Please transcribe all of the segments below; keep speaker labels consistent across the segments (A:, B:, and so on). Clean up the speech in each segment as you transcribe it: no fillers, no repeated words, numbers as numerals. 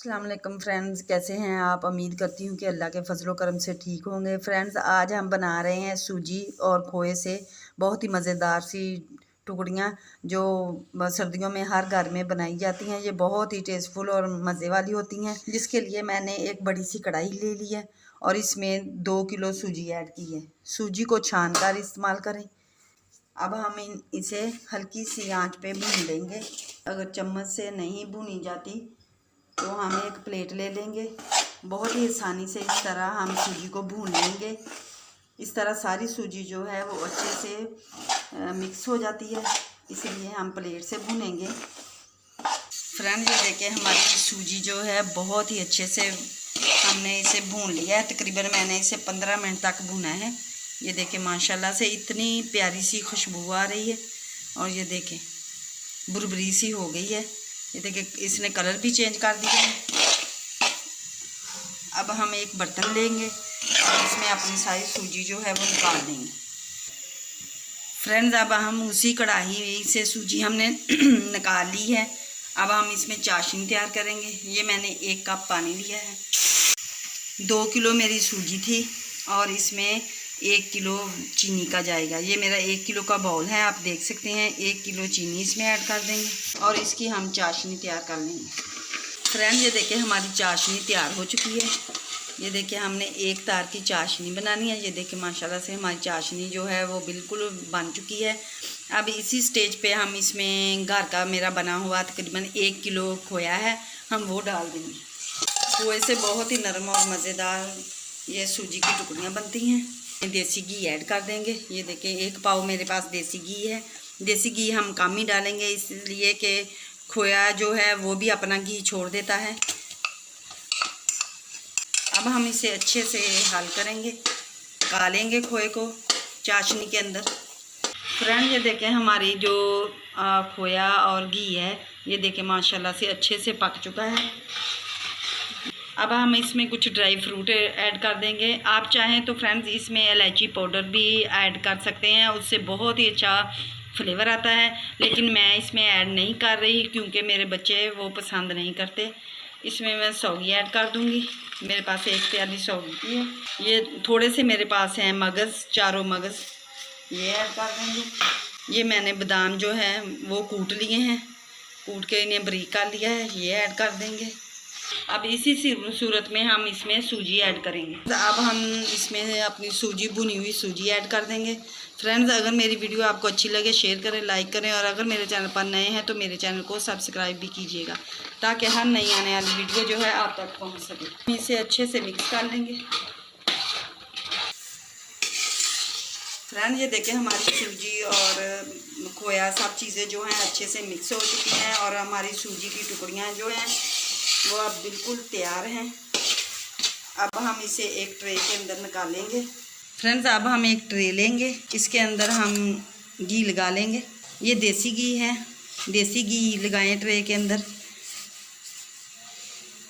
A: अस्सलाम वालेकुम फ्रेंड्स, कैसे हैं आप। उम्मीद करती हूँ कि अल्लाह के फजलो करम से ठीक होंगे। फ्रेंड्स, आज हम बना रहे हैं सूजी और खोए से बहुत ही मज़ेदार सी टुकड़ियाँ जो सर्दियों में हर घर में बनाई जाती हैं। ये बहुत ही टेस्टफुल और मज़े वाली होती हैं। जिसके लिए मैंने एक बड़ी सी कढ़ाई ले ली है और इसमें 2 किलो सूजी ऐड की है। सूजी को छान कर इस्तेमाल करें। अब हम इसे हल्की सी आंच पे भून लेंगे। अगर चम्मच से नहीं भूनी जाती तो हम एक प्लेट ले लेंगे। बहुत ही आसानी से इस तरह हम सूजी को भून लेंगे। इस तरह सारी सूजी जो है वो अच्छे से मिक्स हो जाती है, इसलिए हम प्लेट से भूनेंगे। फ्रेंड, ये देखिए हमारी सूजी जो है बहुत ही अच्छे से हमने इसे भून लिया है। तकरीबन मैंने इसे 15 मिनट तक भूना है। ये देखिए माशाल्लाह से इतनी प्यारी सी खुशबू आ रही है और ये देखें बुरबरी सी हो गई है। ये देखिए इसने कलर भी चेंज कर दिया है। अब हम एक बर्तन लेंगे और इसमें अपनी सारी सूजी जो है वो निकाल देंगे। फ्रेंड्स, अब हम उसी कढ़ाई से सूजी हमने निकाल ली है। अब हम इसमें चाशनी तैयार करेंगे। ये मैंने 1 कप पानी लिया है। 2 किलो मेरी सूजी थी और इसमें 1 किलो चीनी का जाएगा। ये मेरा 1 किलो का बाउल है, आप देख सकते हैं। 1 किलो चीनी इसमें ऐड कर देंगे और इसकी हम चाशनी तैयार कर लेंगे। फ्रेंड, ये देखिए हमारी चाशनी तैयार हो चुकी है। ये देखिए हमने एक तार की चाशनी बनानी है। ये देखिए माशाल्लाह से हमारी चाशनी जो है वो बिल्कुल बन चुकी है। अब इसी स्टेज पे हम इसमें घर का मेरा बना हुआ तकरीबन 1 किलो खोया है, हम वो डाल देंगे। खोए से बहुत ही नरम और मज़ेदार ये सूजी की टुकड़ियाँ बनती हैं। देसी घी ऐड कर देंगे। ये देखिए 1 पाव मेरे पास देसी घी है। देसी घी हम कम ही डालेंगे इसलिए कि खोया जो है वो भी अपना घी छोड़ देता है। अब हम इसे अच्छे से हल करेंगे, कालेंगे खोए को चाशनी के अंदर। फ्रेंड, ये देखें हमारी जो खोया और घी है ये देखें माशाल्लाह से अच्छे से पक चुका है। अब हम इसमें कुछ ड्राई फ्रूट ऐड कर देंगे। आप चाहें तो फ्रेंड्स इसमें इलायची पाउडर भी ऐड कर सकते हैं, उससे बहुत ही अच्छा फ्लेवर आता है। लेकिन मैं इसमें ऐड नहीं कर रही क्योंकि मेरे बच्चे वो पसंद नहीं करते। इसमें मैं सौगी ऐड कर दूंगी। मेरे पास 1 प्याली सौगी है। ये थोड़े से मेरे पास हैं मगज़, चारों मगज़, ये ऐड कर देंगे। ये मैंने बादाम जो है वो कूट लिए हैं, कूट के इन्हें बारीक कर लिया है, ये ऐड कर देंगे। अब इसी सूरत में हम इसमें सूजी ऐड करेंगे। अब हम इसमें अपनी सूजी, भुनी हुई सूजी ऐड कर देंगे। फ्रेंड्स, अगर मेरी वीडियो आपको अच्छी लगे शेयर करें, लाइक करें और अगर मेरे चैनल पर नए हैं तो मेरे चैनल को सब्सक्राइब भी कीजिएगा ताकि हर नई आने वाली वीडियो जो है आप तक पहुंच सके। इसे अच्छे से मिक्स कर लेंगे। फ्रेंड, ये देखें हमारी सूजी और खोया सब चीज़ें जो हैं अच्छे से मिक्स हो चुकी हैं और हमारी सूजी की टुकड़ियाँ जो हैं वो अब बिल्कुल तैयार हैं। अब हम इसे एक ट्रे के अंदर निकालेंगे। फ्रेंड्स, अब हम एक ट्रे लेंगे, इसके अंदर हम घी लगा लेंगे। ये देसी घी है, देसी घी लगाएं ट्रे के अंदर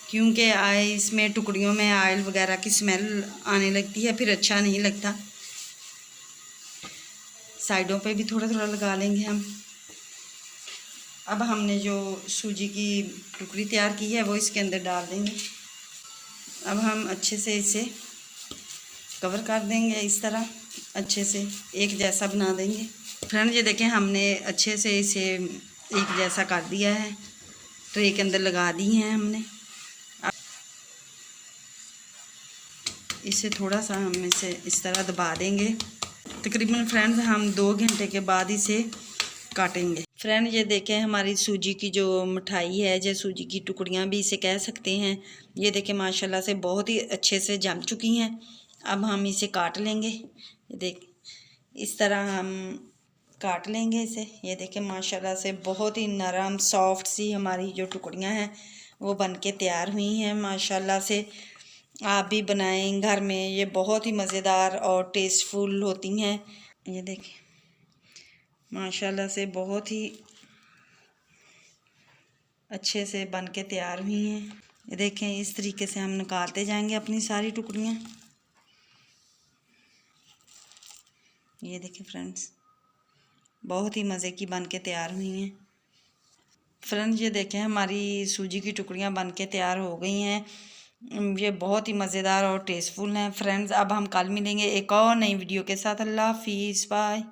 A: क्योंकि इसमें टुकड़ियों में ऑयल वगैरह की स्मेल आने लगती है, फिर अच्छा नहीं लगता। साइडों पे भी थोड़ा थोड़ा लगा लेंगे हम। अब हमने जो सूजी की टुकड़ी तैयार की है वो इसके अंदर डाल देंगे। अब हम अच्छे से इसे कवर कर देंगे, इस तरह अच्छे से एक जैसा बना देंगे। फ्रेंड, ये देखें हमने अच्छे से इसे एक जैसा कर दिया है, ट्रे के अंदर लगा दी हैं हमने। अब इसे थोड़ा सा हम इसे इस तरह दबा देंगे। तकरीबन फ्रेंड्स हम 2 घंटे के बाद इसे काटेंगे। फ्रेंड, ये देखें हमारी सूजी की जो मिठाई है, जो सूजी की टुकड़ियाँ भी इसे कह सकते हैं, ये देखें माशाल्लाह से बहुत ही अच्छे से जम चुकी हैं। अब हम इसे काट लेंगे। ये देख इस तरह हम काट लेंगे इसे। ये देखें माशाल्लाह से बहुत ही नरम सॉफ्ट सी हमारी जो टुकड़ियाँ हैं वो बन के तैयार हुई हैं। माशाल्लाह से आप भी बनाएं घर में, ये बहुत ही मज़ेदार और टेस्टफुल होती हैं। ये देखें माशाल्लाह से बहुत ही अच्छे से बन के तैयार हुई हैं। ये देखें इस तरीके से हम निकालते जाएंगे अपनी सारी टुकड़ियाँ। ये देखें फ्रेंड्स बहुत ही मज़े की बन के तैयार हुई हैं। फ्रेंड्स ये देखें हमारी सूजी की टुकड़ियाँ बन के तैयार हो गई हैं। ये बहुत ही मज़ेदार और टेस्टफुल हैं फ्रेंड्स। अब हम कल मिलेंगे एक और नई वीडियो के साथ। अल्लाह हाफिज़, बाय।